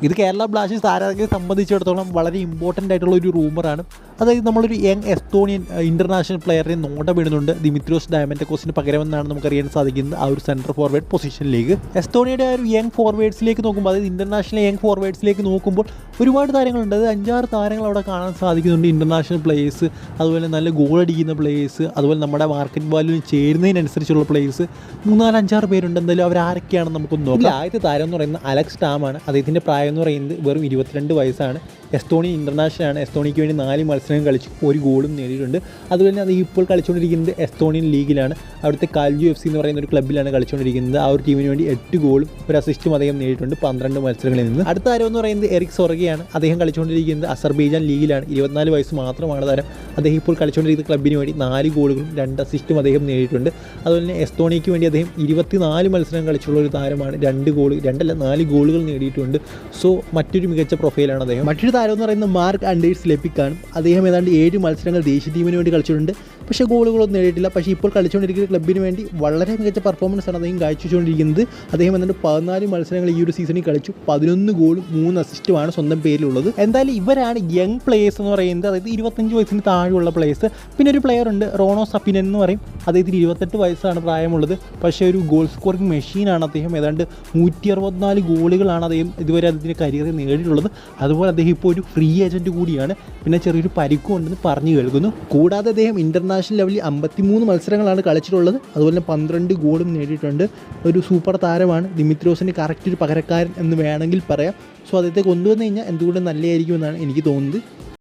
ഇത് കേരള ബ്ലാസ്റ്റേഴ്സ് ആരാധകരെ സംബന്ധിച്ചിടത്തോളം വളരെ ഇമ്പോർട്ടൻ്റ് ആയിട്ടുള്ള ഒരു റൂമറാണ്. അതായത് നമ്മളൊരു യങ് എസ്തോണിയൻ ഇൻ്റർനാഷണൽ പ്ലെയറിനെ നോട്ടമിടുന്നുണ്ട് ദിമിത്രിയോസ് ഡയമൻറ്റക്കോസിന് പകരമെന്നാണ് നമുക്കറിയാൻ സാധിക്കുന്നത് ആ ഒരു സെൻറ്റർ ഫോർവേഡ് പൊസിഷനിലേക്ക്. എസ്തോണിയയുടെ ആ ഒരു യങ് ഫോർവേഡ്സിലേക്ക് നോക്കുമ്പോൾ, അതായത് ഇൻ്റർനാഷണൽ യങ് ഫോർവേഡ്സിലേക്ക് നോക്കുമ്പോൾ ഒരുപാട് താരങ്ങളുണ്ട്. അത് 5-6 താരങ്ങൾ അവിടെ കാണാൻ സാധിക്കുന്നുണ്ട്. ഇൻ്റർനാഷണൽ പ്ലേയേഴ്സ്, അതുപോലെ നല്ല ഗോൾ അടിക്കുന്ന പ്ലേയേഴ്സ്, അതുപോലെ നമ്മുടെ മാർക്കറ്റ് വാല്യൂവിന് ചേരുന്നതിനനുസരിച്ചുള്ള പ്ലേയേഴ്സ് 3-4-5-6 പേരുണ്ട്. എന്തായാലും അവരാരൊക്കെയാണെന്ന് നമുക്കൊന്ന് നോക്കാം. ആദ്യത്തെ താരം എന്ന് പറയുന്നത് അലക്സ് ടാമാണ്. അദ്ദേഹത്തിൻ്റെ പ്രായം എന്ന് പറയുന്നത് വെറും 22 വയസ്സാണ്. എസ്തോണിയൻ ഇൻ്റർനാഷണലാണ്. എസ്തോണിയയ്ക്ക് വേണ്ടി 4 മത്സരങ്ങൾ കളിച്ചു, 1 ഗോളും നേടിയിട്ടുണ്ട്. അതുപോലെ തന്നെ അത് ഇപ്പോൾ കളിച്ചുകൊണ്ടിരിക്കുന്നത് എസ്തോണിയൻ ലീഗിലാണ്. അവിടുത്തെ കാൽജു FC എന്ന് പറയുന്ന ഒരു ക്ലബ്ബിലാണ് കളിച്ചുകൊണ്ടിരിക്കുന്നത്. ആ ഒരു ടീമിന് വേണ്ടി 8 ഗോളും 1 അസിസ്റ്റും അദ്ദേഹം നേടിയിട്ടുണ്ട് 12 മത്സരങ്ങളിൽ നിന്ന്. അടുത്ത താരം എന്ന് പറയുന്നത് എറിക് സൊറഗയാണ്. അദ്ദേഹം കളിച്ചുകൊണ്ടിരിക്കുന്നത് അസർബൈജാൻ ലീഗിലാണ്. 24 വയസ്സ് മാത്രമാണ് താരം. അദ്ദേഹം ഇപ്പോൾ കളിച്ചുകൊണ്ടിരിക്കുന്ന ക്ലബ്ബിന് വേണ്ടി 4 ഗോളുകളും 2 അസിസ്റ്റും അദ്ദേഹം നേടിയിട്ടുണ്ട്. അതുപോലെ തന്നെ എസ്തോണിയയ്ക്ക് വേണ്ടി അദ്ദേഹം 24 മത്സരം കളിച്ചുള്ള ഒരു താരമാണ്. 4 ഗോളുകൾ നേടിയിട്ടുണ്ട്. സോ മറ്റൊരു മികച്ച പ്രൊഫൈലാണ് അദ്ദേഹം. മറ്റൊരു താരം എന്ന് പറയുന്നത് മാർക്ക് ആൻഡേഴ്സ് ലെപ്പിക്കാണ്. അദ്ദേഹം ഏതാണ്ട് 7 മത്സരങ്ങൾ ദേശീയ ടീമിന് വേണ്ടി കളിച്ചിട്ടുണ്ട്. പക്ഷേ ഗോളുകളൊന്നും നേടിയിട്ടില്ല. പക്ഷേ ഇപ്പോൾ കളിച്ചുകൊണ്ടിരിക്കുന്ന ക്ലബ്ബിന് വേണ്ടി വളരെ മികച്ച പെർഫോമൻസാണ് അദ്ദേഹം കാഴ്ചവെച്ചുകൊണ്ടിരിക്കുന്നത്. അദ്ദേഹം എന്നിട്ട് 14 മത്സരങ്ങൾ ഈ ഒരു സീസണിൽ കളിച്ചു, 11 ഗോളും 3 അസിസ്റ്റുമാണ് സ്വന്തം പേരിലുള്ളത്. എന്തായാലും ഇവരാണ് യങ് പ്ലേയേഴ്സ് എന്ന് പറയുന്നത്, അതായത് 25 വയസ്സിന് താഴെയുള്ള പ്ലേയേഴ്സ്. പിന്നെ ഒരു പ്ലെയർ ഉണ്ട്, റോണോ സപ്പിനൻ എന്ന് പറയും. അദ്ദേഹത്തിന് 28 വയസ്സാണ് പ്രായമുള്ളത്. പക്ഷേ ഒരു ഗോൾ സ്കോറിംഗ് മെഷീനാണ് അദ്ദേഹം. ഏതാണ്ട് 164 ഗോളുകളാണ് അദ്ദേഹം ഇതുവരെ അദ്ദേഹത്തിൻ്റെ കരിയറിൽ നേടിയിട്ടുള്ളത്. അതുപോലെ അദ്ദേഹം ഇപ്പോൾ ഒരു ഫ്രീ ഏജൻറ്റ് കൂടിയാണ്. പിന്നെ ചെറിയൊരു പരിക്കും ഉണ്ടെന്ന് പറഞ്ഞു കേൾക്കുന്നു. കൂടാതെ അദ്ദേഹം ഇൻ്റർനാഷണൽ ലെവലിൽ 53 മത്സരങ്ങളാണ് കളിച്ചിട്ടുള്ളത്. അതുപോലെ തന്നെ 12 ഗോളും നേടിയിട്ടുണ്ട്. ഒരു സൂപ്പർ താരമാണ്. ദിമിത്രിയോസിന് കറക്റ്റ് ഒരു പകരക്കാരൻ എന്ന് വേണമെങ്കിൽ പറയാം. സോ അദ്ദേഹത്തെ കൊണ്ടുവന്നു കഴിഞ്ഞാൽ എന്തുകൊണ്ടും നല്ലതായിരിക്കുമെന്നാണ് എനിക്ക് തോന്നുന്നത്.